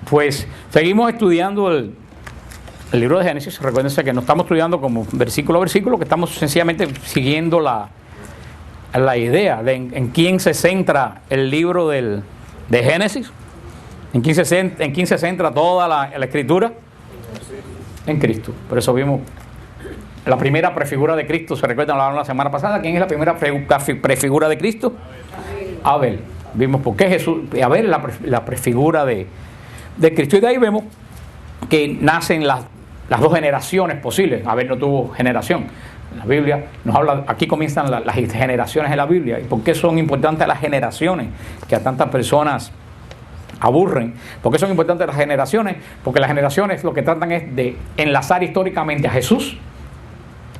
Pues seguimos estudiando el libro de Génesis. Recuérdense que no estamos estudiando como versículo a versículo, que estamos sencillamente siguiendo la idea de en quién se centra el libro de Génesis, en quién se centra toda la escritura, en Cristo. Por eso vimos la primera prefigura de Cristo. ¿Se recuerdan? Lo hablamos la semana pasada. ¿Quién es la primera prefigura de Cristo? Abel. Vimos por qué Jesús, Abel es la prefigura de Cristo. Y de ahí vemos que nacen las dos generaciones posibles. Abel no tuvo generación. La Biblia nos habla, aquí comienzan las generaciones en la Biblia. ¿Y por qué son importantes las generaciones que a tantas personas aburren? ¿Por qué son importantes las generaciones? Porque las generaciones lo que tratan es de enlazar históricamente a Jesús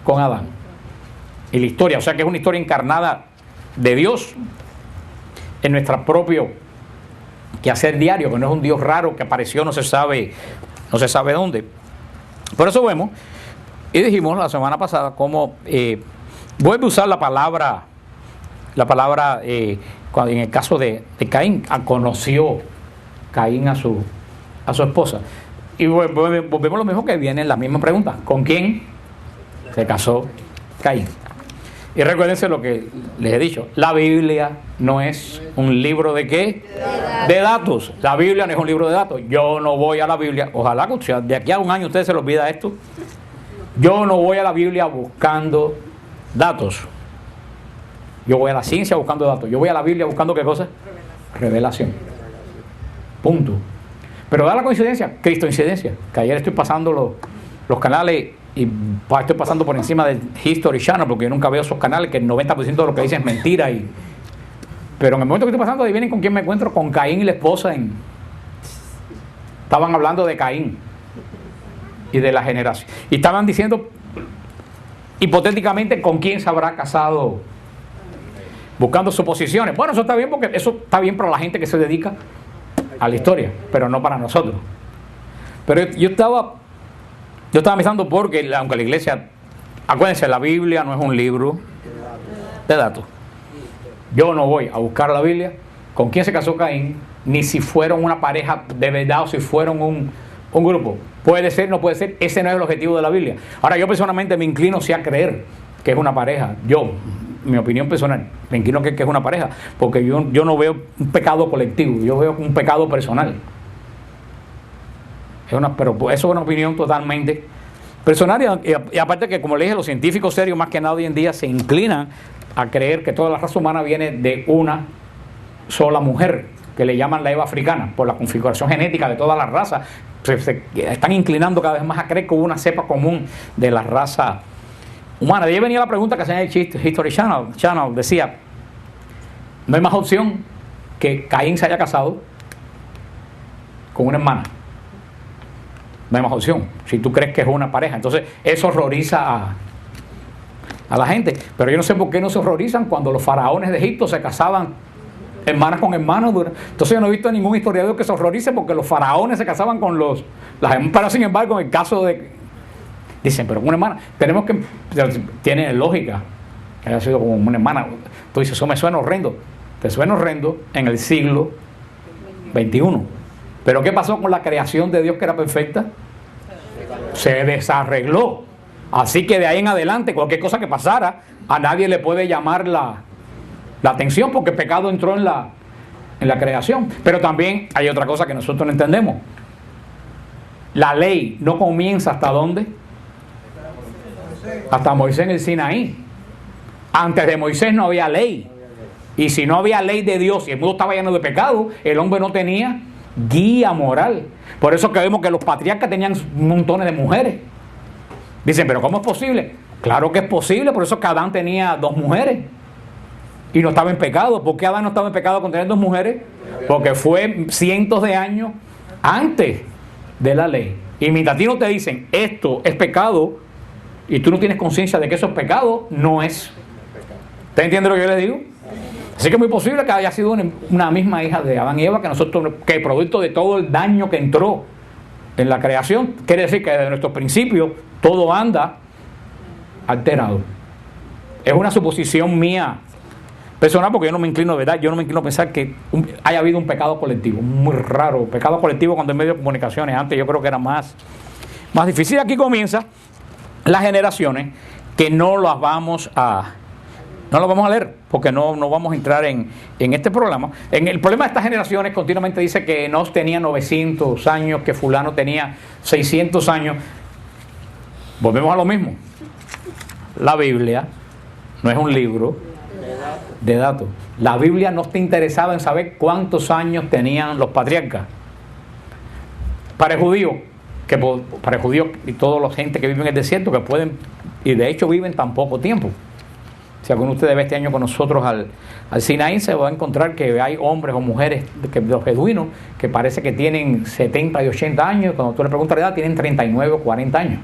con Adán. Y la historia, o sea que es una historia encarnada de Dios en nuestro propio quehacer diario, que no es un Dios raro que apareció no se sabe dónde. Por eso vemos, y dijimos la semana pasada, cómo vuelve a usar la palabra cuando en el caso de Caín, conoció Caín a su esposa. Y volvemos lo mismo, que viene la misma pregunta: ¿con quién se casó Caín? Y recuérdense lo que les he dicho: la Biblia no es un libro de ¿qué? De datos. La Biblia no es un libro de datos. Yo no voy a la Biblia, ojalá que de aquí a un año ustedes se les olvida esto. Yo no voy a la Biblia buscando datos. Yo voy a la ciencia buscando datos. Yo voy a la Biblia buscando ¿qué cosa? Revelación. Punto. Pero da la coincidencia, Cristo incidencia, que ayer estoy pasando los canales y estoy pasando por encima del History Channel, porque yo nunca veo esos canales, que el 90% de lo que dicen es mentira. Pero en el momento que estoy pasando, adivinen con quién me encuentro: con Caín y la esposa. Estaban hablando de Caín y de la generación. Y estaban diciendo, hipotéticamente, con quién se habrá casado, buscando suposiciones. Bueno, eso está bien, porque eso está bien para la gente que se dedica a la historia, pero no para nosotros. Pero yo estaba pensando, porque aunque la iglesia, acuérdense, la Biblia no es un libro de datos. Yo no voy a buscar la Biblia con quién se casó Caín, ni si fueron una pareja de verdad o si fueron un grupo. Puede ser, no puede ser, ese no es el objetivo de la Biblia. Ahora, yo personalmente me inclino sí a creer que es una pareja. Mi opinión personal, me inclino que es una pareja, porque yo no veo un pecado colectivo, yo veo un pecado personal. Pero eso es una opinión totalmente personal, y aparte que, como le dije, los científicos serios más que nada hoy en día se inclinan a creer que toda la raza humana viene de una sola mujer, que le llaman la Eva africana, por la configuración genética de toda la raza. Se están inclinando cada vez más a creer que hubo una cepa común de la raza humana. De ahí venía la pregunta que hacía en el History Channel, decía: no hay más opción que Caín se haya casado con una hermana. No hay más opción, si tú crees que es una pareja. Entonces eso horroriza a la gente. Pero yo no sé por qué no se horrorizan cuando los faraones de Egipto se casaban hermanas con hermanos. Entonces yo no he visto a ningún historiador que se horrorice porque los faraones se casaban con las hermanas. Pero sin embargo, en el caso de... Dicen, pero una hermana, tenemos que... Tiene lógica que haya sido como una hermana. Tú dices, eso me suena horrendo. Te suena horrendo en el siglo XXI. Pero ¿qué pasó con la creación de Dios, que era perfecta? Se desarregló. Así que de ahí en adelante, cualquier cosa que pasara, a nadie le puede llamar la atención, porque el pecado entró en la creación. Pero también hay otra cosa que nosotros no entendemos. La ley no comienza ¿hasta dónde? Hasta Moisés en el Sinaí. Antes de Moisés no había ley. Y si no había ley de Dios y el mundo estaba lleno de pecado, el hombre no tenía guía moral. Por eso que vemos que los patriarcas tenían montones de mujeres. Dicen, pero ¿cómo es posible? Claro que es posible, por eso que Adán tenía 2 mujeres y no estaba en pecado. ¿Por qué Adán no estaba en pecado con tener 2 mujeres? Porque fue cientos de años antes de la ley. Y mientras a ti no te dicen esto es pecado y tú no tienes conciencia de que eso es pecado, no es. ¿Te entiendes lo que yo les digo? Así que es muy posible que haya sido una misma hija de Adán y Eva, que producto de todo el daño que entró en la creación. Quiere decir que desde nuestros principios todo anda alterado. Es una suposición mía personal, porque yo no me inclino, de verdad, yo no me inclino a pensar que haya habido un pecado colectivo, muy raro, pecado colectivo cuando en medio de comunicaciones, antes yo creo que era más difícil. Aquí comienza las generaciones que no las vamos a leer, porque no vamos a entrar en este programa. El problema de estas generaciones continuamente dice que Enos tenía 900 años, que fulano tenía 600 años. Volvemos a lo mismo. La Biblia no es un libro de datos. La Biblia no está interesada en saber cuántos años tenían los patriarcas. Para el judío, y toda la gente que vive en el desierto, que pueden, y de hecho viven tan poco tiempo. Si alguno de ustedes ve este año con nosotros al Sinaí, se va a encontrar que hay hombres o mujeres, los beduinos, que parece que tienen 70 y 80 años, y cuando tú le preguntas la edad, tienen 39 o 40 años.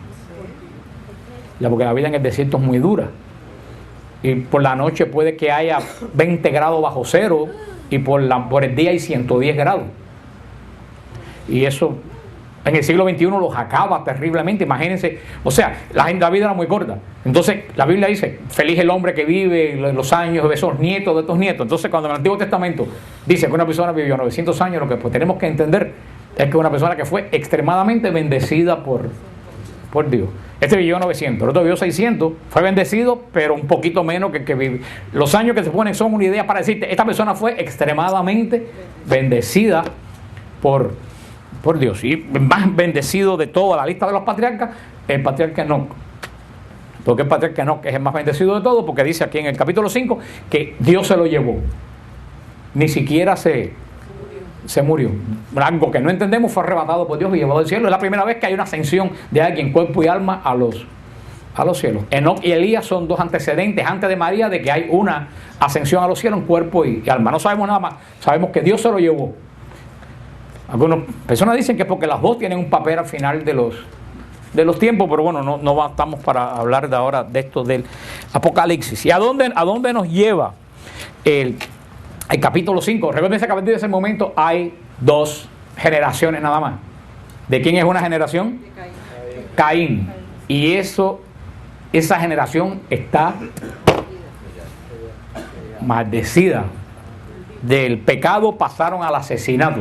Porque la vida en el desierto es muy dura. Y por la noche puede que haya 20 grados bajo cero, y por el día hay 110 grados. Y eso en el siglo XXI los acaba terriblemente, imagínense. O sea, la vida era muy corta. Entonces la Biblia dice, feliz el hombre que vive los años de esos nietos, de estos nietos. Entonces cuando en el Antiguo Testamento dice que una persona vivió 900 años, lo que pues tenemos que entender es que una persona que fue extremadamente bendecida por Dios. Este vivió 900, el otro vivió 600, fue bendecido, pero un poquito menos que vive. Los años que se ponen son una idea para decirte, esta persona fue extremadamente bendecida por Dios. Y más bendecido de toda la lista de los patriarcas, el patriarca Enoc. Porque el patriarca Enoc es el más bendecido de todos, porque dice aquí en el capítulo 5 que Dios se lo llevó. Ni siquiera se murió. Algo que no entendemos, fue arrebatado por Dios y llevado al cielo. Es la primera vez que hay una ascensión de alguien, cuerpo y alma, a los cielos. Enoc y Elías son dos antecedentes antes de María de que hay una ascensión a los cielos en cuerpo y alma. No sabemos nada más, sabemos que Dios se lo llevó. Algunas personas dicen que es porque las dos tienen un papel al final de los tiempos, pero bueno, no estamos para hablar de ahora de esto del Apocalipsis. ¿Y a dónde nos lleva el capítulo 5? Recuerden que a partir de ese momento hay dos generaciones nada más. ¿De quién es una generación? De Caín. Y esa generación está maldecida. Del pecado pasaron al asesinato.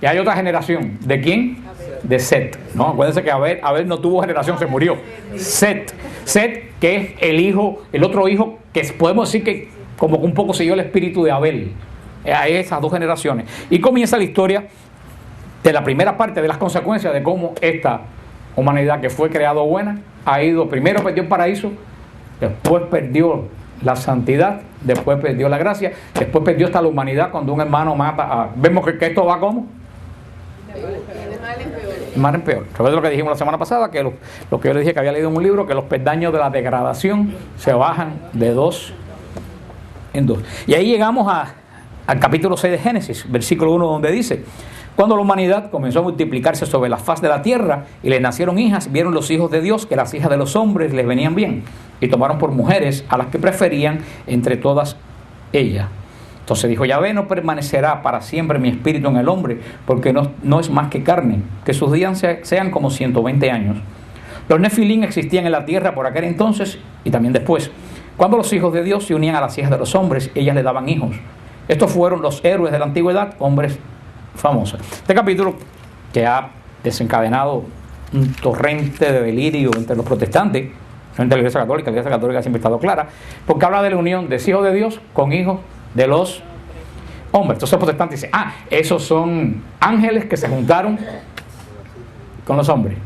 Y hay otra generación. ¿De quién? De Set. ¿No? Acuérdense que Abel no tuvo generación, se murió. Set, que es el otro hijo, que podemos decir que como que un poco siguió el espíritu de Abel. Hay esas dos generaciones. Y comienza la historia de la primera parte de las consecuencias de cómo esta humanidad que fue creado buena, primero perdió el paraíso, después perdió la santidad, después perdió la gracia, después perdió hasta la humanidad cuando un hermano mata vemos que esto va como de mal en peor. ¿Recuerda lo que dijimos la semana pasada? Que lo que yo le dije que había leído en un libro, que los peldaños de la degradación se bajan de 2 en 2. Y ahí llegamos al capítulo 6 de Génesis, versículo 1, donde dice: cuando la humanidad comenzó a multiplicarse sobre la faz de la tierra y les nacieron hijas, vieron los hijos de Dios que las hijas de los hombres les venían bien, y tomaron por mujeres a las que preferían entre todas ellas. Entonces dijo Yahvé: no permanecerá para siempre mi espíritu en el hombre, porque no es más que carne, que sus días sean como 120 años. Los Nefilim existían en la tierra por aquel entonces y también después. Cuando los hijos de Dios se unían a las hijas de los hombres, ellas le daban hijos. Estos fueron los héroes de la antigüedad, hombres famosos. Este capítulo, que ha desencadenado un torrente de delirio entre los protestantes, no entre la Iglesia Católica siempre ha estado clara, porque habla de la unión de hijos de Dios con hijos de los hombres. Entonces los protestantes dicen: esos son ángeles que se juntaron con los hombres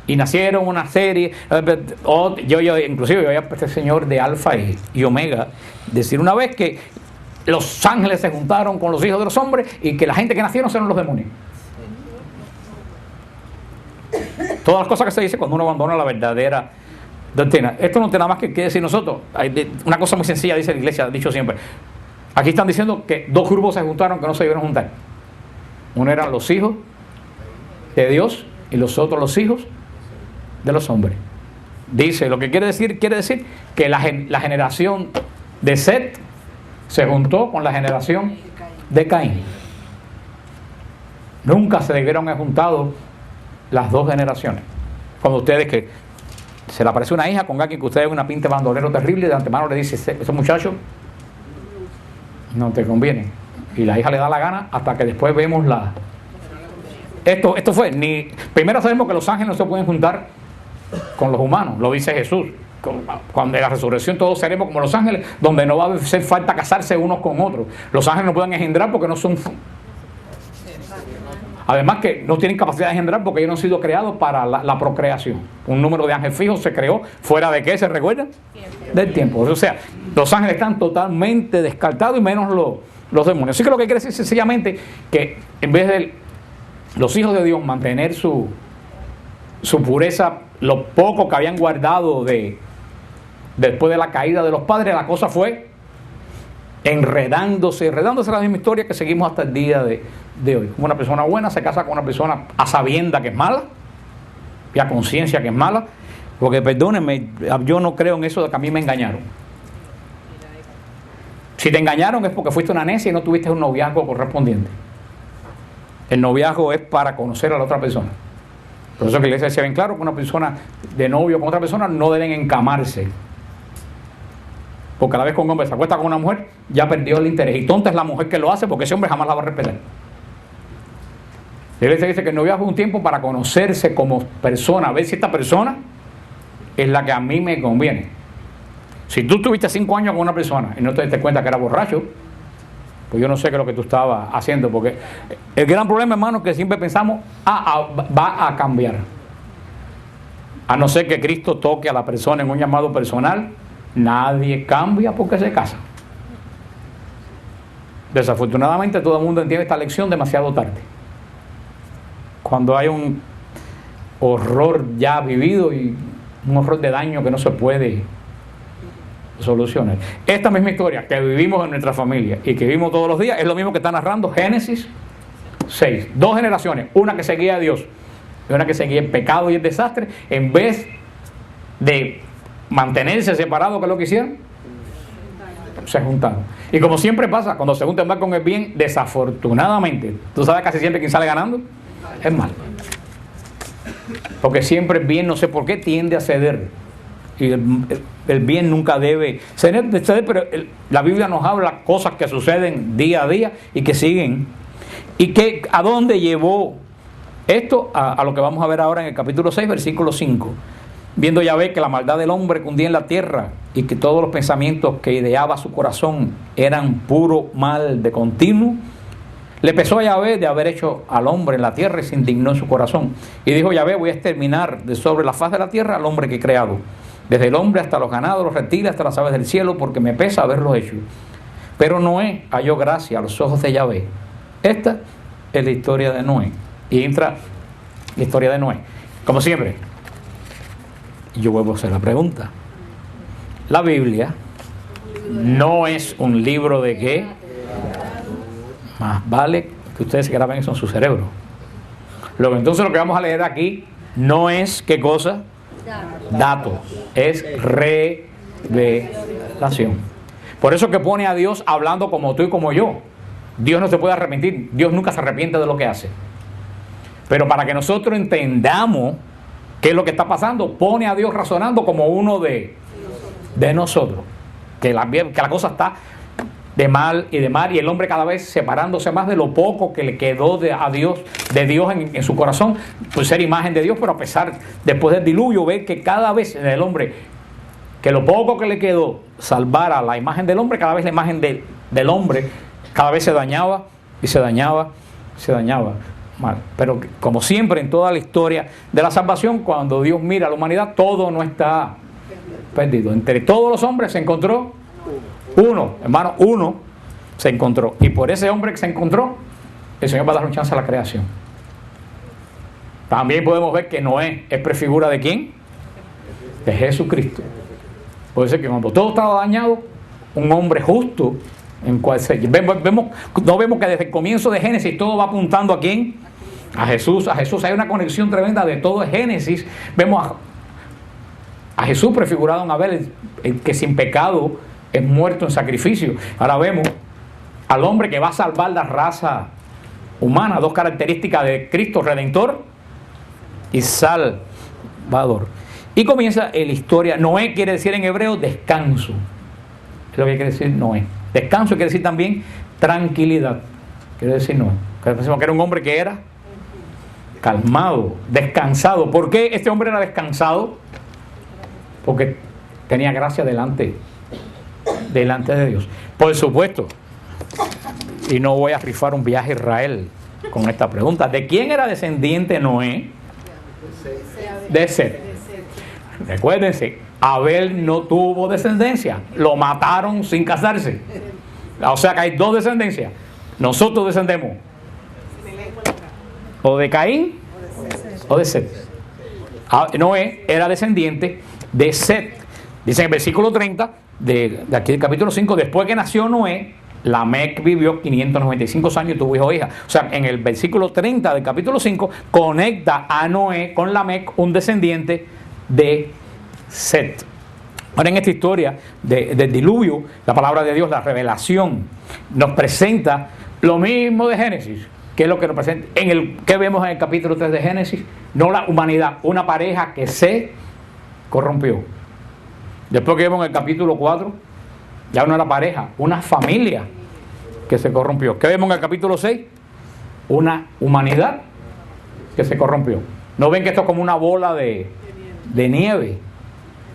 y nacieron una serie. Inclusive yo oí a este señor de Alfa y Omega decir una vez que los ángeles se juntaron con los hijos de los hombres y que la gente que nacieron eran los demonios. Todas las cosas que se dice cuando uno abandona la verdadera doctrina. Esto no tiene nada más que decir nosotros. Hay una cosa muy sencilla, dice la iglesia, ha dicho siempre. Aquí están diciendo que dos grupos se juntaron que no se debieron juntar. Uno eran los hijos de Dios y los otros los hijos de los hombres. Dice, lo que quiere decir que la generación de Set se juntó con la generación de Caín. Nunca se debieron haber juntado las dos generaciones. Cuando ustedes que se le aparece una hija con alguien que ustedes una pinta de bandolero terrible, de antemano le dice: ese muchacho no te conviene. Y la hija le da la gana hasta que después vemos la... Esto fue, primero sabemos que los ángeles no se pueden juntar con los humanos, lo dice Jesús. Cuando en la resurrección todos seremos como los ángeles, donde no va a hacer falta casarse unos con otros. Los ángeles no pueden engendrar porque no son... Además que no tienen capacidad de engendrar porque ellos no han sido creados para la procreación. Un número de ángeles fijos se creó fuera de ¿qué? ¿Se recuerda? Del tiempo. O sea, los ángeles están totalmente descartados y menos los demonios. Así que lo que quiere decir sencillamente que en vez de los hijos de Dios mantener su pureza, lo poco que habían guardado después de la caída de los padres, la cosa fue enredándose la misma historia que seguimos hasta el día de hoy. Una persona buena se casa con una persona a sabienda que es mala y a conciencia que es mala, porque perdónenme, yo no creo en eso de que a mí me engañaron. Si te engañaron es porque fuiste una necia y no tuviste un noviazgo correspondiente. El noviazgo es para conocer a la otra persona. Por eso que la iglesia decía bien claro que una persona de novio con otra persona no deben encamarse. Porque cada vez que un hombre se acuesta con una mujer, ya perdió el interés. Y tonta es la mujer que lo hace porque ese hombre jamás la va a respetar. La iglesia dice que el noviazgo es un tiempo para conocerse como persona, a ver si esta persona es la que a mí me conviene. Si tú estuviste 5 años con una persona y no te diste cuenta que era borracho, pues yo no sé qué es lo que tú estabas haciendo, porque el gran problema, hermano, es que siempre pensamos, va a cambiar. A no ser que Cristo toque a la persona en un llamado personal, nadie cambia porque se casa. Desafortunadamente todo el mundo entiende esta lección demasiado tarde. Cuando hay un horror ya vivido y un horror de daño que no se puede solucionar. Esta misma historia que vivimos en nuestra familia y que vivimos todos los días es lo mismo que está narrando Génesis 6. 2 generaciones, una que seguía a Dios y una que seguía el pecado y el desastre, en vez de mantenerse separados, ¿qué es lo que hicieron? Se juntaron. Y como siempre pasa, cuando se juntan mal con el bien, desafortunadamente, ¿tú sabes casi siempre quién sale ganando? Es mal. Porque siempre el bien, no sé por qué, tiende a ceder. Y el bien nunca debe ceder, pero la Biblia nos habla cosas que suceden día a día y que siguen. ¿Y que a dónde llevó esto? A lo que vamos a ver ahora en el capítulo 6, versículo 5. Viendo Yahvé que la maldad del hombre cundía en la tierra y que todos los pensamientos que ideaba su corazón eran puro mal de continuo, le pesó a Yahvé de haber hecho al hombre en la tierra y se indignó en su corazón. Y dijo Yahvé: voy a exterminar de sobre la faz de la tierra al hombre que he creado, desde el hombre hasta los ganados, los reptiles, hasta las aves del cielo, porque me pesa haberlo hecho. Pero Noé halló gracia a los ojos de Yahvé. Esta es la historia de Noé. Y entra la historia de Noé. Como siempre, yo vuelvo a hacer la pregunta. La Biblia no es un libro de qué. Más vale que ustedes se graben eso en su cerebro. Entonces lo que vamos a leer aquí no es ¿qué cosa? Datos. Es revelación. Por eso que pone a Dios hablando como tú y como yo. Dios no se puede arrepentir. Dios nunca se arrepiente de lo que hace. Pero para que nosotros entendamos qué es lo que está pasando, pone a Dios razonando como uno de nosotros. Que la cosa está de mal y el hombre cada vez separándose más de lo poco que le quedó de Dios en su corazón, pues ser imagen de Dios, pero a pesar, después del diluvio, ver que cada vez el hombre, que lo poco que le quedó salvara la imagen del hombre, cada vez la imagen del hombre cada vez se dañaba y se dañaba mal. Pero como siempre en toda la historia de la salvación, cuando Dios mira a la humanidad, todo no está perdido. Entre todos los hombres se encontró uno, hermano, uno se encontró. Y por ese hombre que se encontró, el Señor va a dar un chance a la creación. También podemos ver que Noé es prefigura ¿de quién? De Jesucristo. Puede ser que cuando todo estaba dañado, un hombre justo, en cual no vemos que desde el comienzo de Génesis todo va apuntando ¿a quién? A Jesús. Hay una conexión tremenda de todo Génesis. Vemos a Jesús prefigurado en Abel, el que sin pecado es muerto en sacrificio. Ahora vemos al hombre que va a salvar la raza humana. 2 características de Cristo: Redentor y Salvador. Y comienza la historia. Noé quiere decir en hebreo descanso. Es lo que quiere decir Noé. Descanso quiere decir también tranquilidad. Quiere decir Noé. Que era un hombre que era calmado, descansado. ¿Por qué este hombre era descansado? Porque tenía gracia delante de Dios. Por supuesto, y no voy a rifar un viaje a Israel con esta pregunta. ¿De quién era descendiente Noé? De Set. Recuérdense, Abel no tuvo descendencia. Lo mataron sin casarse. O sea que hay dos descendencias. Nosotros descendemos o de Caín o de Set. Noé era descendiente de Set. Dice en el versículo 30 de aquí del capítulo 5, después que nació Noé, Lamec vivió 595 años y tuvo hijo e hija. O sea, en el versículo 30 del capítulo 5 conecta a Noé con Lamec, un descendiente de Set. Ahora, en esta historia del diluvio, la palabra de Dios, la revelación, nos presenta lo mismo de Génesis. ¿Qué es lo que nos presenta? ¿Qué vemos en el capítulo 3 de Génesis? No la humanidad, una pareja que se corrompió. Después que vemos en el capítulo 4, ya no era pareja, una familia que se corrompió. ¿Qué vemos en el capítulo 6? Una humanidad que se corrompió. ¿No ven que esto es como una bola de nieve?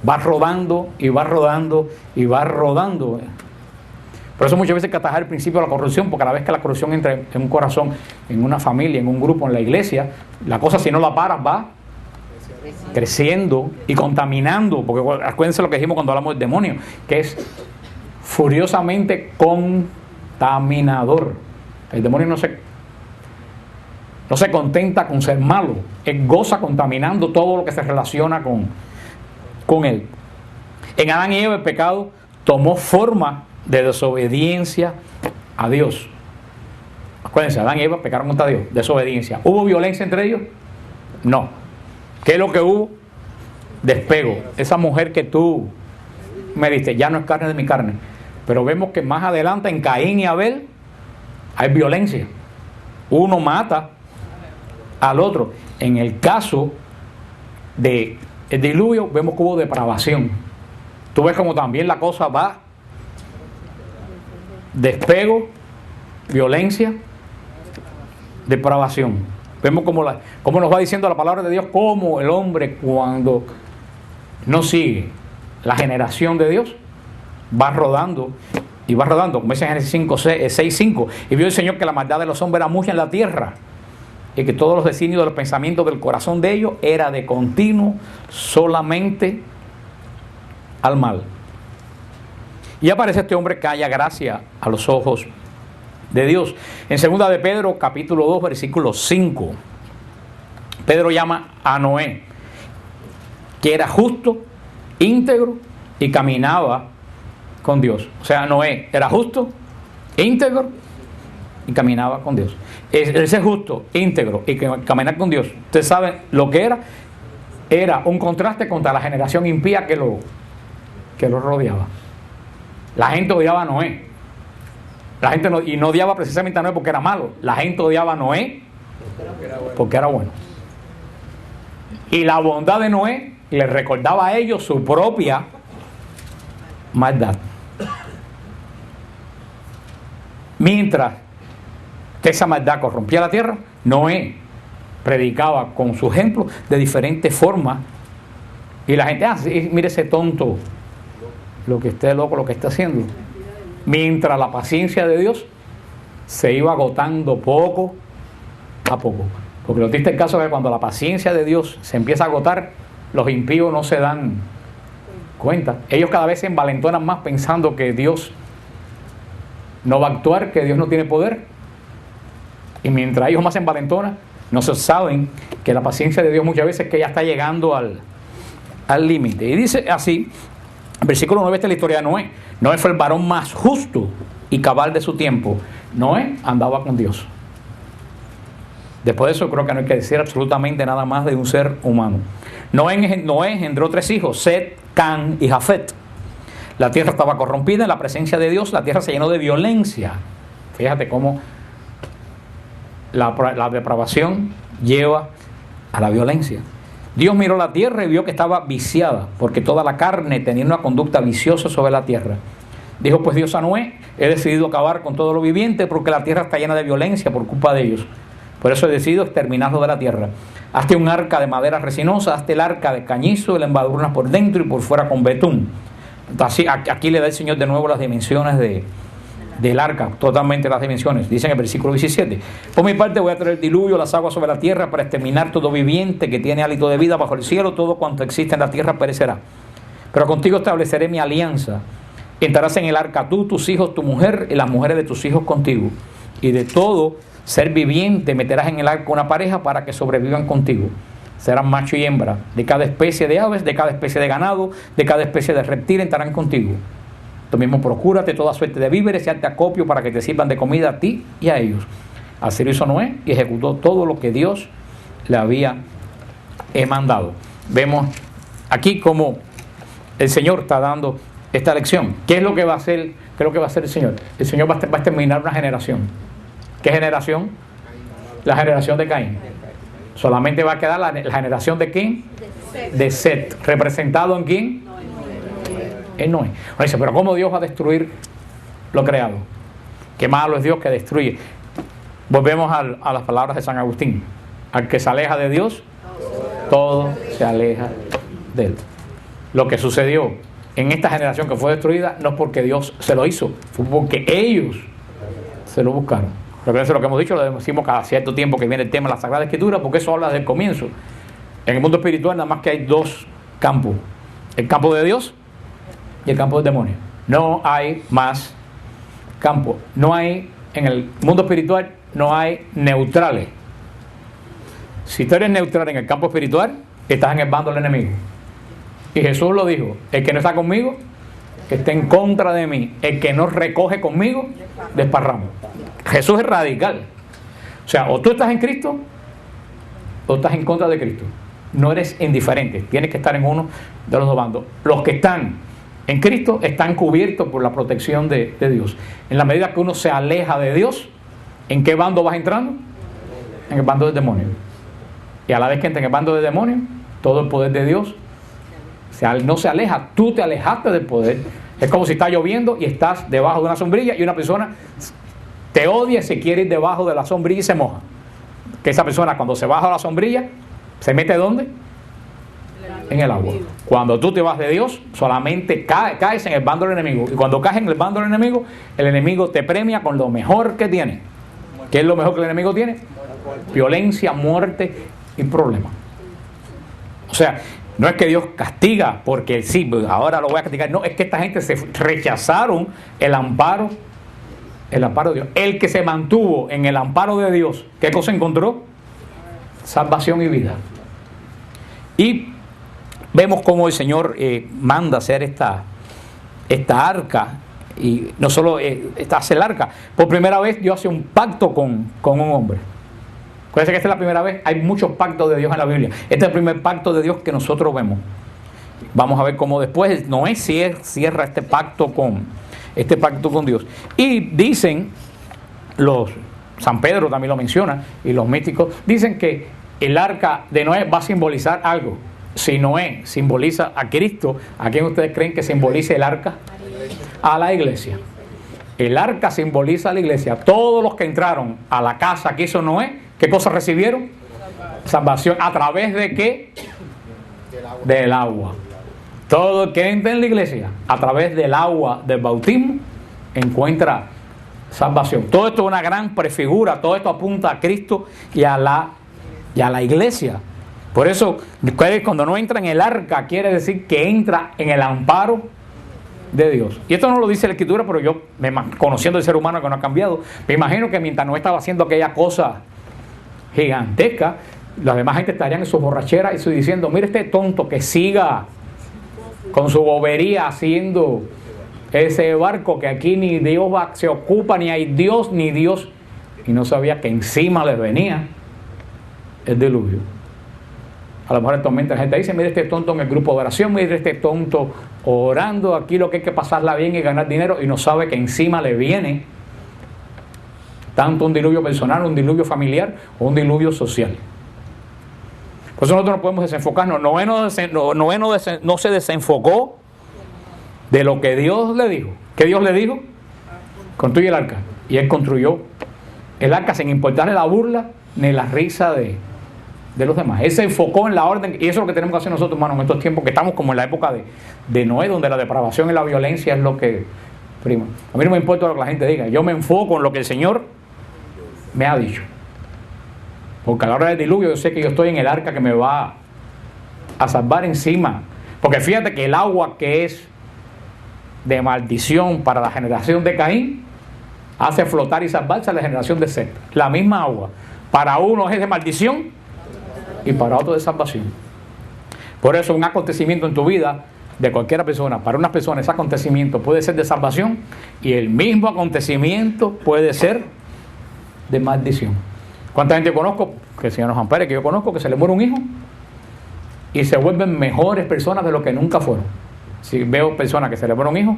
Va rodando y va rodando y va rodando. Por eso muchas veces hay que atajar el principio de la corrupción, porque a la vez que la corrupción entra en un corazón, en una familia, en un grupo, en la iglesia, la cosa, si no la paras, va creciendo y contaminando. Porque acuérdense lo que dijimos cuando hablamos del demonio, que es furiosamente contaminador. El demonio no se contenta con ser malo, él goza contaminando todo lo que se relaciona con él. En Adán y Eva el pecado tomó forma de desobediencia a Dios. Acuérdense, Adán y Eva pecaron contra Dios, desobediencia. ¿Hubo violencia entre ellos? No. ¿Qué es lo que hubo? Despego. Esa mujer que tú me diste ya no es carne de mi carne. Pero vemos que más adelante en Caín y Abel hay violencia. Uno mata al otro. En el caso del diluvio vemos que hubo depravación. Tú ves como también la cosa va: despego, violencia, depravación. Vemos como nos va diciendo la palabra de Dios, cómo el hombre, cuando no sigue la generación de Dios, va rodando y va rodando, como dice en Génesis 6:5. Y vio el Señor que la maldad de los hombres era mucha en la tierra, y que todos los designios de los pensamientos del corazón de ellos era de continuo solamente al mal. Y aparece este hombre que halla gracia a los ojos de Dios. En 2 de Pedro, capítulo 2, versículo 5, Pedro llama a Noé, que era justo, íntegro y caminaba con Dios. O sea, Noé era justo, íntegro y caminaba con Dios. El ser justo, íntegro y caminar con Dios, ustedes saben lo que era un contraste contra la generación impía que lo rodeaba. La gente odiaba a Noé. La gente no odiaba precisamente a Noé porque era malo. La gente odiaba a Noé porque era bueno. Y la bondad de Noé les recordaba a ellos su propia maldad. Mientras que esa maldad corrompía la tierra, Noé predicaba con su ejemplo de diferentes formas. Y la gente, sí, mire ese tonto, lo que esté loco, lo que está haciendo. Mientras la paciencia de Dios se iba agotando poco a poco. Porque lo triste el caso es que cuando la paciencia de Dios se empieza a agotar, los impíos no se dan cuenta. Ellos cada vez se envalentonan más pensando que Dios no va a actuar, que Dios no tiene poder. Y mientras ellos más se envalentonan, no se saben que la paciencia de Dios muchas veces que ya está llegando al límite. Y dice así, versículo 9, esta es la historia de Noé. Noé fue el varón más justo y cabal de su tiempo. Noé andaba con Dios. Después de eso creo que no hay que decir absolutamente nada más de un ser humano. Noé engendró 3 hijos, Set, Can y Jafet. La tierra estaba corrompida en la presencia de Dios, la tierra se llenó de violencia. Fíjate cómo la depravación lleva a la violencia. Dios miró la tierra y vio que estaba viciada, porque toda la carne tenía una conducta viciosa sobre la tierra. Dijo pues Dios a Noé: he decidido acabar con todo lo viviente porque la tierra está llena de violencia por culpa de ellos. Por eso he decidido exterminarlos de la tierra. Hazte un arca de madera resinosa, hazte el arca de cañizo y la embadurnas por dentro y por fuera con betún. Entonces, aquí le da el Señor de nuevo las dimensiones del arca, totalmente las dimensiones. Dice en el versículo 17: por mi parte voy a traer el diluvio, las aguas sobre la tierra para exterminar todo viviente que tiene hálito de vida bajo el cielo. Todo cuanto existe en la tierra perecerá. Pero contigo estableceré mi alianza. Entrarás en el arca tú, tus hijos, tu mujer y las mujeres de tus hijos contigo. Y de todo ser viviente meterás en el arca una pareja para que sobrevivan contigo. Serán macho y hembra. De cada especie de aves, de cada especie de ganado, de cada especie de reptil entrarán contigo. Tú mismo procúrate toda suerte de víveres y hazte acopio para que te sirvan de comida a ti y a ellos. Así lo hizo Noé y ejecutó todo lo que Dios le había mandado. Vemos aquí cómo el Señor está dando esta lección. ¿Qué es lo que va a hacer? ¿Qué es lo que va a hacer el Señor? El Señor va a exterminar una generación. ¿Qué generación? La generación de Caín. Solamente va a quedar la generación de ¿quién? De Set. ¿Representado en quién? En Noé. Bueno, dice, pero ¿cómo Dios va a destruir lo creado? Qué malo es Dios que destruye. Volvemos a las palabras de San Agustín. Al que se aleja de Dios, todo se aleja de él. Lo que sucedió en esta generación que fue destruida no es porque Dios se lo hizo, fue porque ellos se lo buscaron. Recuerden lo que hemos dicho, lo decimos cada cierto tiempo que viene el tema de la Sagrada Escritura, porque eso habla desde el comienzo. En el mundo espiritual nada más que hay dos campos: el campo de Dios y el campo del demonio. No hay más campo. No hay, en el mundo espiritual no hay neutrales. Si tú eres neutral en el campo espiritual, estás en el bando del enemigo. Y Jesús lo dijo: el que no está conmigo, que está en contra de mí. El que no recoge conmigo, desparramo. Jesús es radical. O sea, o tú estás en Cristo o estás en contra de Cristo. No eres indiferente, tienes que estar en uno de los dos bandos. Los que están en Cristo están cubiertos por la protección de Dios. En la medida que uno se aleja de Dios, ¿en qué bando vas entrando? En el bando del demonio. Y a la vez que entra en el bando del demonio, todo el poder de Dios no se aleja. Tú te alejaste del poder. Es como si está lloviendo y estás debajo de una sombrilla y una persona te odia y se quiere ir debajo de la sombrilla y se moja. Que esa persona, cuando se baja a la sombrilla, ¿se mete dónde? En el agua. Cuando tú te vas de Dios, solamente caes en el bando del enemigo. Y cuando caes en el bando del enemigo, el enemigo te premia con lo mejor que tiene. ¿Qué es lo mejor que el enemigo tiene? Violencia, muerte y problemas. O sea, no es que Dios castiga porque sí, ahora lo voy a castigar. No, es que esta gente se rechazaron el amparo de Dios. El que se mantuvo en el amparo de Dios, ¿qué cosa encontró? Salvación y vida. Y vemos cómo el Señor manda hacer esta arca. Y no solo hace el arca, por primera vez Dios hace un pacto con un hombre. Acuérdense que esta es la primera vez. Hay muchos pactos de Dios en la Biblia. Este es el primer pacto de Dios que nosotros vemos. Vamos a ver cómo después Noé cierra este pacto con Dios. Y dicen San Pedro también lo menciona, y los místicos dicen que el arca de Noé va a simbolizar algo. Si Noé simboliza a Cristo, ¿a quién ustedes creen que simboliza el arca? A la iglesia. El arca simboliza a la iglesia. Todos los que entraron a la casa que hizo Noé, ¿qué cosa recibieron? Salvación. ¿A través de qué? Del agua. Todo el que entra en la iglesia, a través del agua del bautismo, encuentra salvación. Todo esto es una gran prefigura. Todo esto apunta a Cristo y a la iglesia. Por eso, cuando no entra en el arca, quiere decir que entra en el amparo de Dios. Y esto no lo dice la Escritura, pero yo, conociendo el ser humano que no ha cambiado, me imagino que mientras no estaba haciendo aquella cosa gigantesca, la demás gente estarían en sus borracheras y diciendo: mire este tonto que siga con su bobería haciendo ese barco, que aquí ni Dios se ocupa, ni hay Dios ni Dios. Y no sabía que encima les venía el diluvio. A lo mejor actualmente la gente dice: mire este tonto en el grupo de oración, mire este tonto orando, aquí lo que hay que pasarla bien y ganar dinero, y no sabe que encima le viene tanto un diluvio personal, un diluvio familiar o un diluvio social. Por eso nosotros no podemos desenfocarnos. Noé no se desenfocó de lo que Dios le dijo. ¿Qué Dios le dijo? Construye el arca. Y él construyó el arca sin importarle la burla ni la risa de los demás. Él se enfocó en la orden, y eso es lo que tenemos que hacer nosotros, hermanos, en estos tiempos que estamos como en la época de Noé, donde la depravación y la violencia es lo que prima. A mí no me importa lo que la gente diga, yo me enfoco en lo que el Señor me ha dicho. Porque a la hora del diluvio yo sé que yo estoy en el arca que me va a salvar encima. Porque fíjate que el agua que es de maldición para la generación de Caín hace flotar y salvarse a la generación de Set. La misma agua. Para uno es de maldición y para otro de salvación. Por eso un acontecimiento en tu vida de cualquier persona, para unas personas ese acontecimiento puede ser de salvación y el mismo acontecimiento puede ser de maldición. ¿Cuánta gente yo conozco, que el Señor nos ampare, que yo conozco, que se le muere un hijo y se vuelven mejores personas de lo que nunca fueron? Si veo personas que se le muere un hijo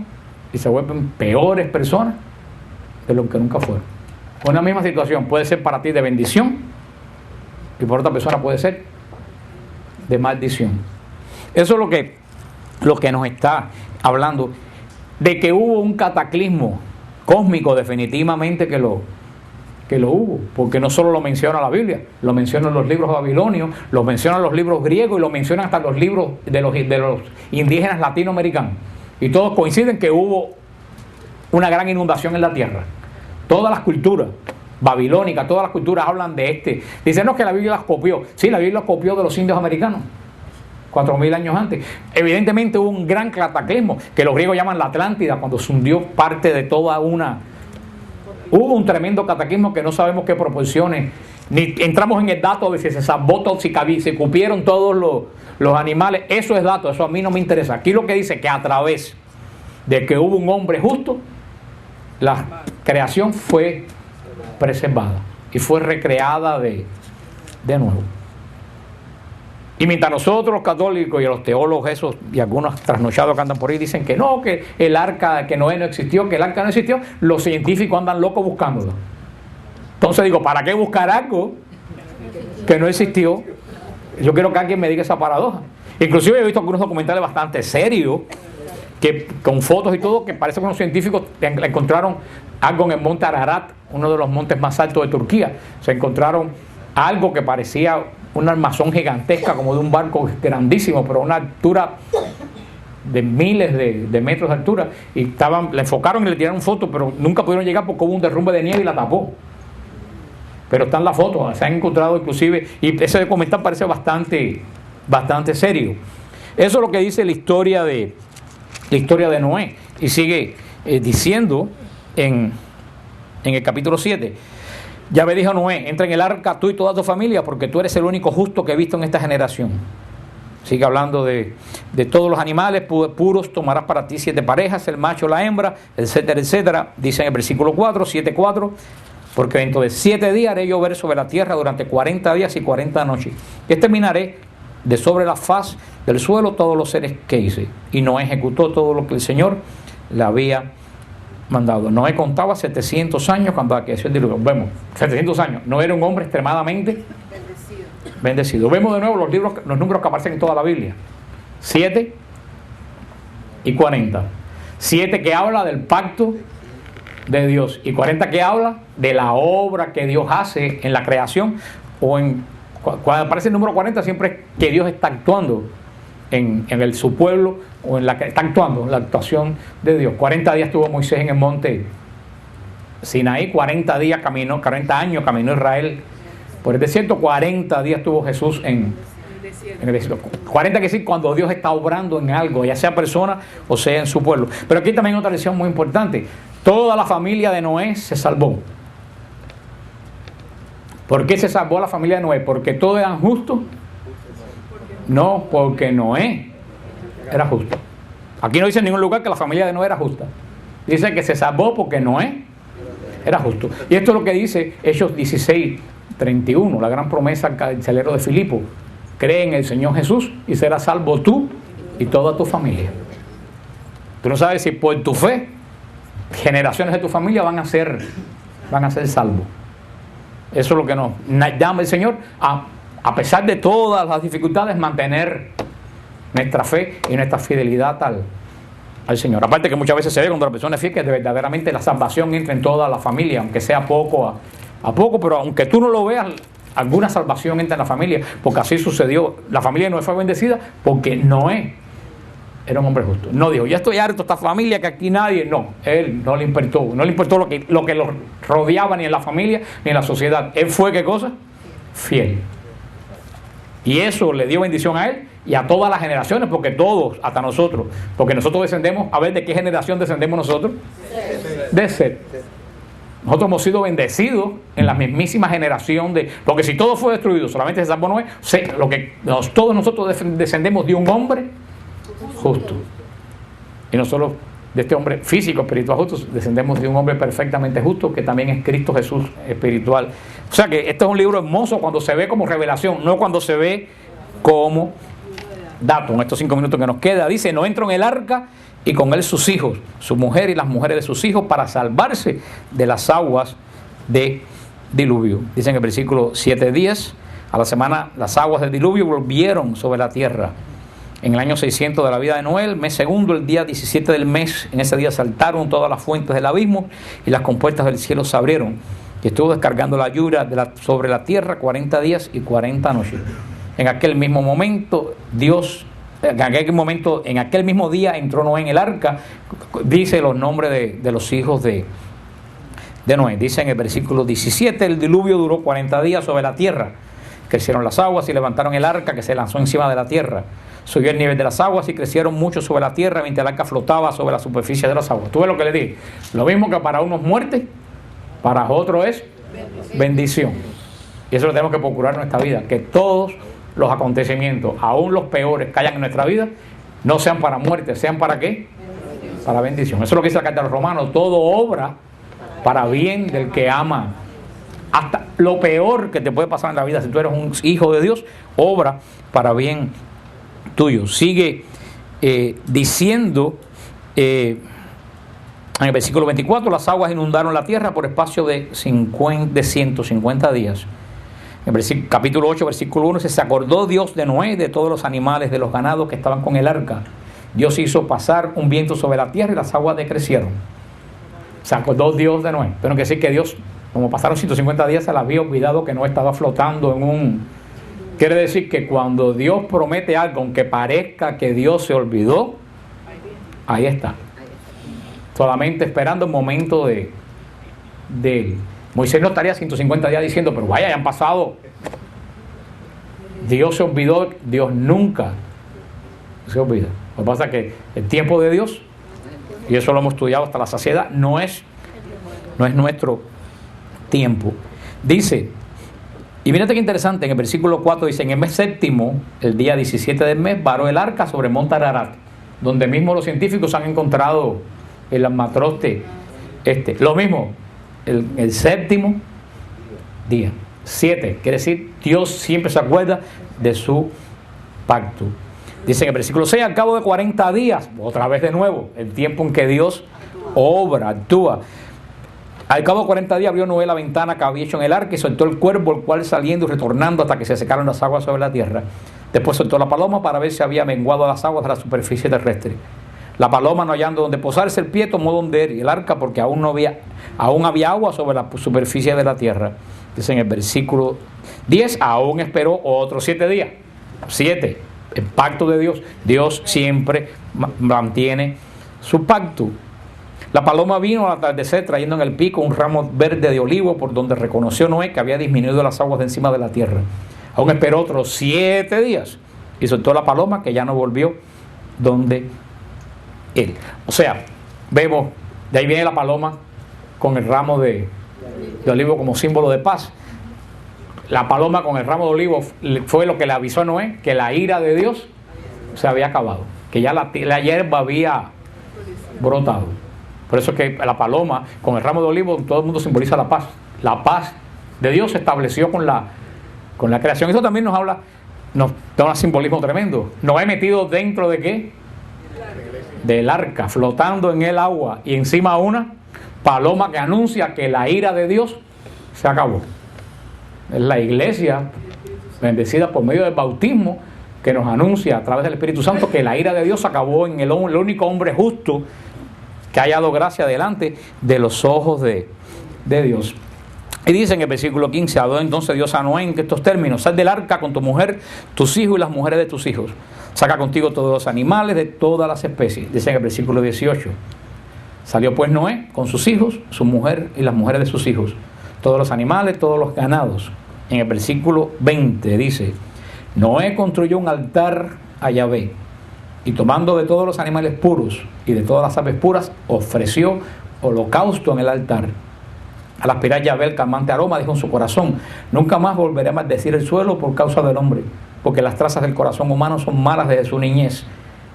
y se vuelven peores personas de lo que nunca fueron. Una misma situación puede ser para ti de bendición y por otra persona puede ser de maldición. Eso es lo que nos está hablando, de que hubo un cataclismo cósmico, definitivamente que lo hubo, porque no solo lo menciona la Biblia, lo mencionan los libros babilonios, lo mencionan los libros griegos y lo mencionan hasta los libros de los indígenas latinoamericanos, y todos coinciden que hubo una gran inundación en la tierra. Todas las culturas babilónicas, todas las culturas hablan de dicen no, que la Biblia las copió. Sí, la Biblia las copió de los indios americanos 4.000 años antes. Evidentemente hubo un gran cataclismo que los griegos llaman la Atlántida, cuando se hundió parte de toda una... Hubo un tremendo cataclismo que no sabemos qué proporciones, ni entramos en el dato de si se salvó todo, si se cupieron todos los animales. Eso es dato, eso a mí no me interesa. Aquí lo que dice que a través de que hubo un hombre justo, la creación fue preservada y fue recreada de nuevo. Y mientras nosotros los católicos y los teólogos esos y algunos trasnochados que andan por ahí dicen que no, que el arca, que Noé no existió, que el arca no existió, los científicos andan locos buscándolo. Entonces digo, ¿para qué buscar algo que no existió? Yo quiero que alguien me diga esa paradoja. Inclusive he visto algunos documentales bastante serios, que con fotos y todo, que parece que unos científicos encontraron algo en el monte Ararat, uno de los montes más altos de Turquía. Se encontraron algo que parecía una armazón gigantesca, como de un barco grandísimo, pero a una altura de miles de metros de altura, y le enfocaron y le tiraron fotos, pero nunca pudieron llegar porque hubo un derrumbe de nieve y la tapó. Pero están las fotos, se han encontrado inclusive, y ese documental parece bastante serio. Eso es lo que dice la historia de Noé, y sigue diciendo en el capítulo 7: Yahvé dijo a Noé, entra en el arca tú y toda tu familia, porque tú eres el único justo que he visto en esta generación. Sigue hablando de todos los animales puros, tomarás para ti 7 parejas, el macho, la hembra, etcétera, etcétera. Dice en el versículo 4, 7:4, porque dentro de 7 días haré llover sobre la tierra durante 40 días y 40 noches. Y exterminaré de sobre la faz del suelo todos los seres que hice. Y Noé ejecutó todo lo que el Señor le había mandado. Noé contaba 700 años cuando aqueció el diluvio. Vemos, 700 años. No era un hombre extremadamente bendecido. Vemos de nuevo los números que aparecen en toda la Biblia. 7 y 40. 7 que habla del pacto de Dios y 40 que habla de la obra que Dios hace en la creación. Cuando aparece el número 40 siempre es que Dios está actuando en su pueblo, o en la que está actuando, la actuación de Dios. 40 días estuvo Moisés en el monte Sinaí, 40 años caminó Israel por el desierto, 40 días estuvo Jesús en el desierto. 40 que sí, cuando Dios está obrando en algo, ya sea persona o sea en su pueblo. Pero aquí también hay otra lección muy importante: toda la familia de Noé se salvó. ¿Por qué se salvó la familia de Noé? ¿Porque todos eran justos? No, porque Noé era justo. Aquí no dice en ningún lugar que la familia de Noé era justa. Dice que se salvó porque Noé era justo. Y esto es lo que dice Hechos 16:31, la gran promesa al carcelero de Filipo: cree en el Señor Jesús y serás salvo tú y toda tu familia. Tú no sabes si por tu fe generaciones de tu familia van a ser salvos. Eso es lo que nos llama el Señor, a pesar de todas las dificultades, mantener nuestra fe y nuestra fidelidad al Señor. Aparte que muchas veces se ve cuando la persona es fiel que verdaderamente la salvación entra en toda la familia, aunque sea poco a poco, pero aunque tú no lo veas, alguna salvación entra en la familia, porque así sucedió. La familia de Noé fue bendecida porque Noé era un hombre justo. No dijo, ya estoy harto de esta familia, que aquí nadie. No, él no le importó lo que lo rodeaba ni en la familia ni en la sociedad. Él fue, ¿qué cosa? Fiel. Y eso le dio bendición a él y a todas las generaciones, porque todos, hasta nosotros, porque nosotros descendemos, a ver, ¿de qué generación descendemos nosotros? De Set. Nosotros hemos sido bendecidos en la mismísima generación de... Porque si todo fue destruido, solamente se salvó Noé, todos nosotros descendemos de un hombre justo. Y no solo de este hombre físico, espiritual justo, descendemos de un hombre perfectamente justo, que también es Cristo Jesús espiritual. O sea que este es un libro hermoso cuando se ve como revelación, no cuando se ve como dato. En estos 5 minutos que nos queda, dice, no entró en el arca y con él sus hijos, su mujer y las mujeres de sus hijos, para salvarse de las aguas de diluvio. Dice en el versículo 7:10, a la semana las aguas del diluvio volvieron sobre la tierra. En el año 600 de la vida de Noé, el mes segundo, el día 17 del mes, en ese día saltaron todas las fuentes del abismo y las compuertas del cielo se abrieron. Y estuvo descargando la lluvia sobre la tierra 40 días y 40 noches. En aquel mismo momento, en aquel mismo día entró Noé en el arca. Dice los nombres de los hijos de Noé. Dice en el versículo 17, el diluvio duró 40 días sobre la tierra. Crecieron las aguas y levantaron el arca que se lanzó encima de la tierra. Subió el nivel de las aguas y crecieron mucho sobre la tierra mientras el arca flotaba sobre la superficie de las aguas. ¿Tú ves lo que le dije? Lo mismo que para unos muerte, para otros es bendición. Y eso lo tenemos que procurar en nuestra vida, que todos los acontecimientos, aún los peores que hayan en nuestra vida, no sean para muerte, sean para ¿qué? Para bendición. Eso es lo que dice la carta de los Romanos: todo obra para bien del que ama. Hasta lo peor que te puede pasar en la vida, si tú eres un hijo de Dios, obra para bien tuyo. Sigue diciendo en el versículo 24, las aguas inundaron la tierra por espacio de 150 días. En el capítulo 8, versículo 1, se acordó Dios de Noé, de todos los animales, de los ganados que estaban con el arca. Dios hizo pasar un viento sobre la tierra y las aguas decrecieron. Se acordó Dios de Noé. Pero que decir que Dios, como pasaron 150 días, se le había olvidado que Noé estaba flotando en un... Quiere decir que cuando Dios promete algo, aunque parezca que Dios se olvidó, ahí está. Solamente esperando el momento de Moisés no estaría 150 días diciendo, pero vaya, ya han pasado. Dios se olvidó. Dios nunca se olvida. Lo que pasa es que el tiempo de Dios, y eso lo hemos estudiado hasta la saciedad, no es nuestro tiempo. Dice, y mírate qué interesante, en el versículo 4 dice, en el mes séptimo, el día 17 del mes, varó el arca sobre el monte Ararat, donde mismo los científicos han encontrado el almatroste lo mismo, el séptimo día. 7, quiere decir, Dios siempre se acuerda de su pacto. Dice en el versículo 6, al cabo de 40 días, otra vez de nuevo, el tiempo en que Dios obra, actúa. Al cabo de 40 días abrió Noé la ventana que había hecho en el arca y soltó el cuervo, el cual saliendo y retornando hasta que se secaron las aguas sobre la tierra. Después soltó la paloma para ver si había menguado las aguas de la superficie terrestre. La paloma, no hallando donde posarse el pie, tomó donde era el arca, porque aún había agua sobre la superficie de la tierra. Dice en el versículo 10, aún esperó otros 7 días. 7, el pacto de Dios. Dios siempre mantiene su pacto. La paloma vino al atardecer trayendo en el pico un ramo verde de olivo, por donde reconoció Noé que había disminuido las aguas de encima de la tierra. Aún esperó otros 7 días y soltó la paloma, que ya no volvió donde él. O sea, vemos, de ahí viene la paloma con el ramo de olivo como símbolo de paz. La paloma con el ramo de olivo fue lo que le avisó a Noé que la ira de Dios se había acabado, que ya la hierba había brotado. Por eso es que la paloma con el ramo de olivo, todo el mundo simboliza la paz. La paz de Dios se estableció con la creación. Eso también nos da un simbolismo tremendo. Noé metido dentro de ¿qué? Del arca, flotando en el agua, y encima una paloma que anuncia que la ira de Dios se acabó. Es la iglesia bendecida por medio del bautismo que nos anuncia a través del Espíritu Santo que la ira de Dios acabó en el único hombre justo que ha hallado gracia delante de los ojos de Dios. Y dice en el versículo 15, habló entonces Dios a Noé en estos términos: sal del arca con tu mujer, tus hijos y las mujeres de tus hijos. Saca contigo todos los animales de todas las especies. Dice en el versículo 18, salió pues Noé con sus hijos, su mujer y las mujeres de sus hijos, todos los animales, todos los ganados. En el versículo 20 dice: Noé construyó un altar a Yahvé, y tomando de todos los animales puros y de todas las aves puras, ofreció holocausto en el altar. Al aspirar Yahvé el calmante aroma, dijo en su corazón: nunca más volveré a maldecir el suelo por causa del hombre, porque las trazas del corazón humano son malas desde su niñez,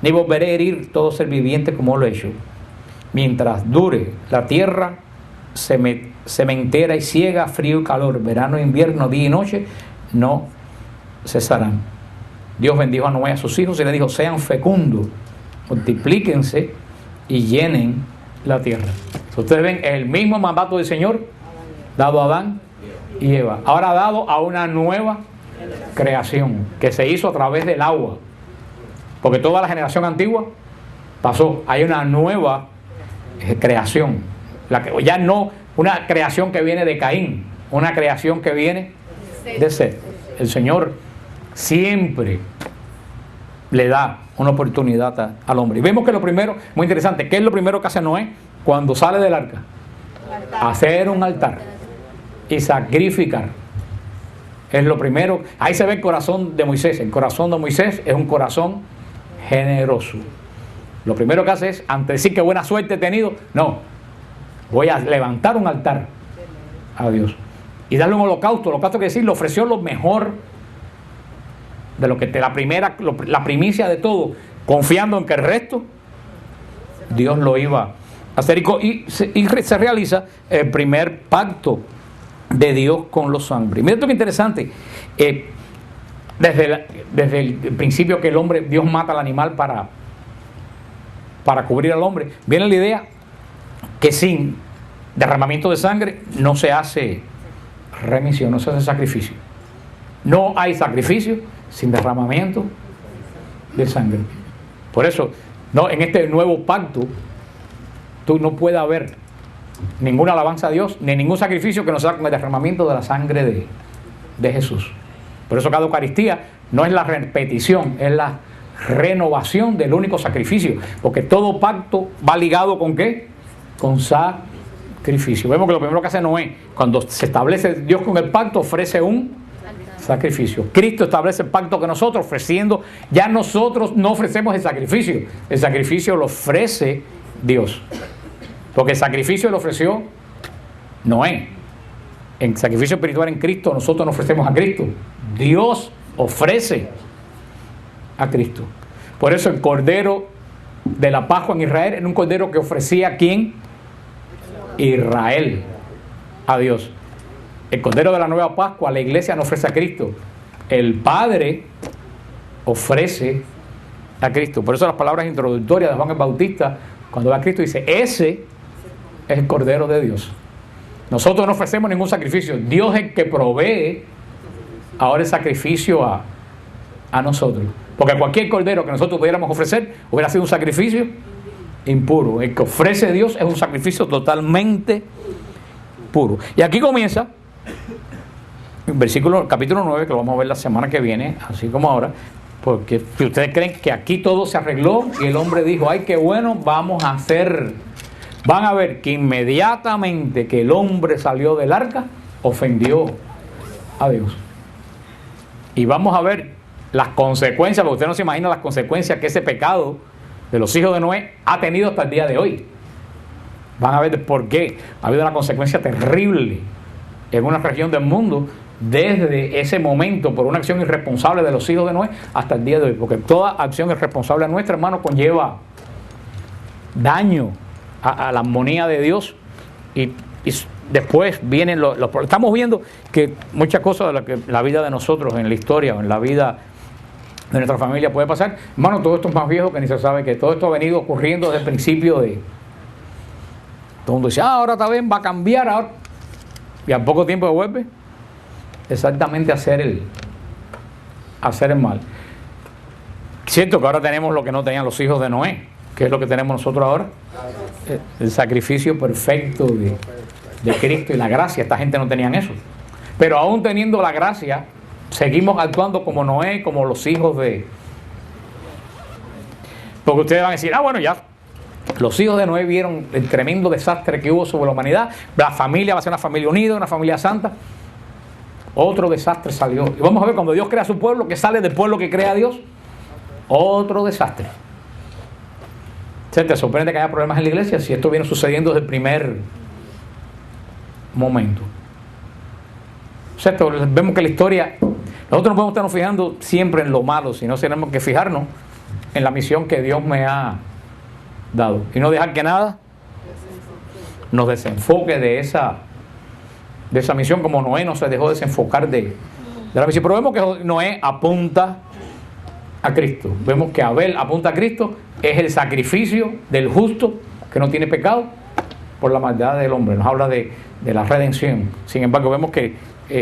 ni volveré a herir todo ser viviente como lo he hecho. Mientras dure la tierra sementera y ciega, frío y calor, verano e invierno, día y noche, no cesarán. Dios bendijo a Noé, a sus hijos, y le dijo: sean fecundos, multiplíquense y llenen la tierra. Ustedes ven, es el mismo mandato del Señor dado a Adán y Eva, ahora dado a una nueva creación que se hizo a través del agua, porque toda la generación antigua pasó. Hay una nueva creación, ya no una creación que viene de Caín, una creación que viene de Set. El Señor siempre le da una oportunidad al hombre. Y vemos que lo primero, muy interesante, ¿qué es lo primero que hace Noé cuando sale del arca? Hacer un altar y sacrificar. Es lo primero. Ahí se ve el corazón de Moisés. El corazón de Moisés es un corazón generoso. Lo primero que hace es, antes de decir que buena suerte he tenido, no, voy a levantar un altar a Dios y darle un holocausto. Holocausto quiere decir, le ofreció lo mejor de lo que la primicia de todo, confiando en que el resto Dios lo iba a hacer. Y se realiza el primer pacto de Dios con los hombres. Mira esto que interesante. Desde el principio que Dios mata al animal para cubrir al hombre, viene la idea que sin derramamiento de sangre no se hace remisión, no se hace sacrificio. No hay sacrificio sin derramamiento de sangre. Por eso, en este nuevo pacto, tú no puede haber ninguna alabanza a Dios, ni ningún sacrificio que no sea con el derramamiento de la sangre de Jesús. Por eso cada Eucaristía no es la repetición, es la renovación del único sacrificio, porque todo pacto va ligado ¿con qué? Con sacrificio. Vemos que lo primero que hace Noé, cuando se establece Dios con el pacto, ofrece un sacrificio. Cristo establece el pacto que nosotros ofreciendo, ya nosotros no ofrecemos el sacrificio lo ofrece Dios, porque el sacrificio lo ofreció Noé. En sacrificio espiritual en Cristo nosotros nos ofrecemos a Cristo. Dios ofrece a Cristo. Por eso el cordero de la Pascua en Israel era un cordero que ofrecía ¿a quién? Israel, a Dios. El cordero de la nueva Pascua, la iglesia no ofrece a Cristo. El Padre ofrece a Cristo. Por eso las palabras introductorias de Juan el Bautista, cuando va a Cristo, dice: ese es el cordero de Dios. Nosotros no ofrecemos ningún sacrificio. Dios es el que provee ahora el sacrificio a nosotros. Porque cualquier cordero que nosotros pudiéramos ofrecer hubiera sido un sacrificio impuro. El que ofrece Dios es un sacrificio totalmente puro. Y aquí comienza el capítulo 9, que lo vamos a ver la semana que viene, así como ahora, porque si ustedes creen que aquí todo se arregló y el hombre dijo: ay, qué bueno, vamos a hacer, van a ver que inmediatamente que el hombre salió del arca, ofendió a Dios. Y vamos a ver las consecuencias, porque usted no se imagina las consecuencias que ese pecado de los hijos de Noé ha tenido hasta el día de hoy. Van a ver por qué ha habido una consecuencia terrible en una región del mundo desde ese momento por una acción irresponsable de los hijos de Noé hasta el día de hoy, porque toda acción irresponsable nuestra, hermano, conlleva daño a la armonía de Dios y después vienen los estamos viendo que muchas cosas de la vida de nosotros en la historia o en la vida de nuestra familia puede pasar. Hermano, todo esto es más viejo que ni se sabe, que todo esto ha venido ocurriendo desde el principio de... Todo el mundo dice: ahora está bien, va a cambiar ahora. Y al poco tiempo vuelve exactamente a hacer el mal. Cierto que ahora tenemos lo que no tenían los hijos de Noé, que es lo que tenemos nosotros ahora, el sacrificio perfecto de Cristo y la gracia. Esta gente no tenían eso, pero aún teniendo la gracia, seguimos actuando como Noé, como los hijos de... Porque ustedes van a decir, bueno, ya los hijos de Noé vieron el tremendo desastre que hubo sobre la humanidad, la familia va a ser una familia unida, una familia santa. Otro desastre salió, y vamos a ver cuando Dios crea su pueblo, que sale del pueblo que crea Dios, otro desastre. ¿Se te sorprende que haya problemas en la iglesia? Si esto viene sucediendo desde el primer momento. ¿Cierto? Vemos que la historia, nosotros no podemos estarnos fijando siempre en lo malo, sino tenemos que fijarnos en la misión que Dios me ha dado y no dejar que nada nos desenfoque de esa misión, como Noé no se dejó desenfocar de la misión. Pero vemos que Noé apunta a Cristo, vemos que Abel apunta a Cristo, es el sacrificio del justo que no tiene pecado por la maldad del hombre, nos habla de la redención. Sin embargo, vemos que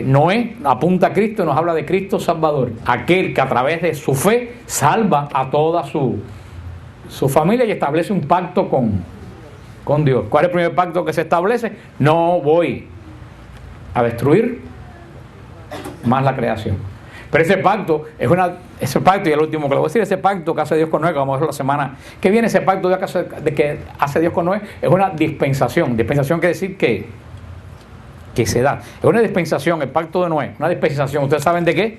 Noé apunta a Cristo y nos habla de Cristo Salvador, aquel que a través de su fe salva a toda su familia y establece un pacto con Dios. ¿Cuál es el primer pacto que se establece? No voy a destruir más la creación. Pero ese pacto ese pacto, y el último que le voy a decir, ese pacto que hace Dios con Noé, que vamos a ver la semana que viene, ese pacto que hace Dios con Noé es una dispensación. Dispensación quiere decir que se da. Es una dispensación, el pacto de Noé, una dispensación. ¿Ustedes saben de qué?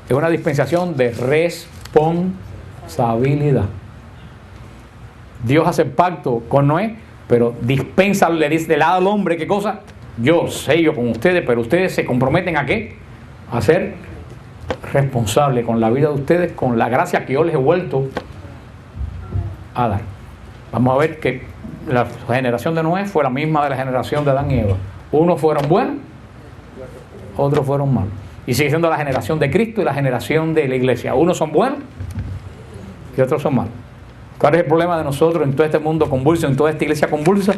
Es una dispensación de responsabilidad. Dios hace pacto con Noé, pero dispensa, le dice al hombre, ¿qué cosa? Yo sello con ustedes, pero ustedes se comprometen ¿a qué? A ser responsables con la vida de ustedes, con la gracia que yo les he vuelto a dar. Vamos a ver que la generación de Noé fue la misma de la generación de Adán y Eva. Unos fueron buenos, otros fueron malos. Y sigue siendo la generación de Cristo y la generación de la iglesia. Unos son buenos y otros son malos. ¿Cuál es el problema de nosotros en todo este mundo convulso, en toda esta iglesia convulsa?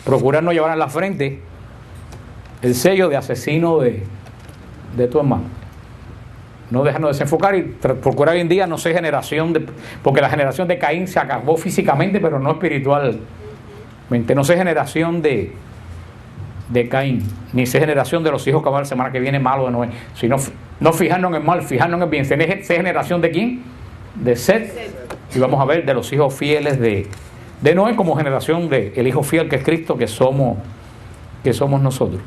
Procurar no llevar en la frente el sello de asesino de tu hermano. No dejarnos desenfocar y procurar hoy en día no ser porque la generación de Caín se acabó físicamente, pero no espiritualmente. No ser generación de Caín, ni ser generación de los hijos que va a haber la semana que viene malo de Noé, sino no fijarnos en el mal, fijarnos en el bien. Ser generación de quién? De Set. Y vamos a ver de los hijos fieles de Noé como generación del hijo fiel que es Cristo, que somos nosotros.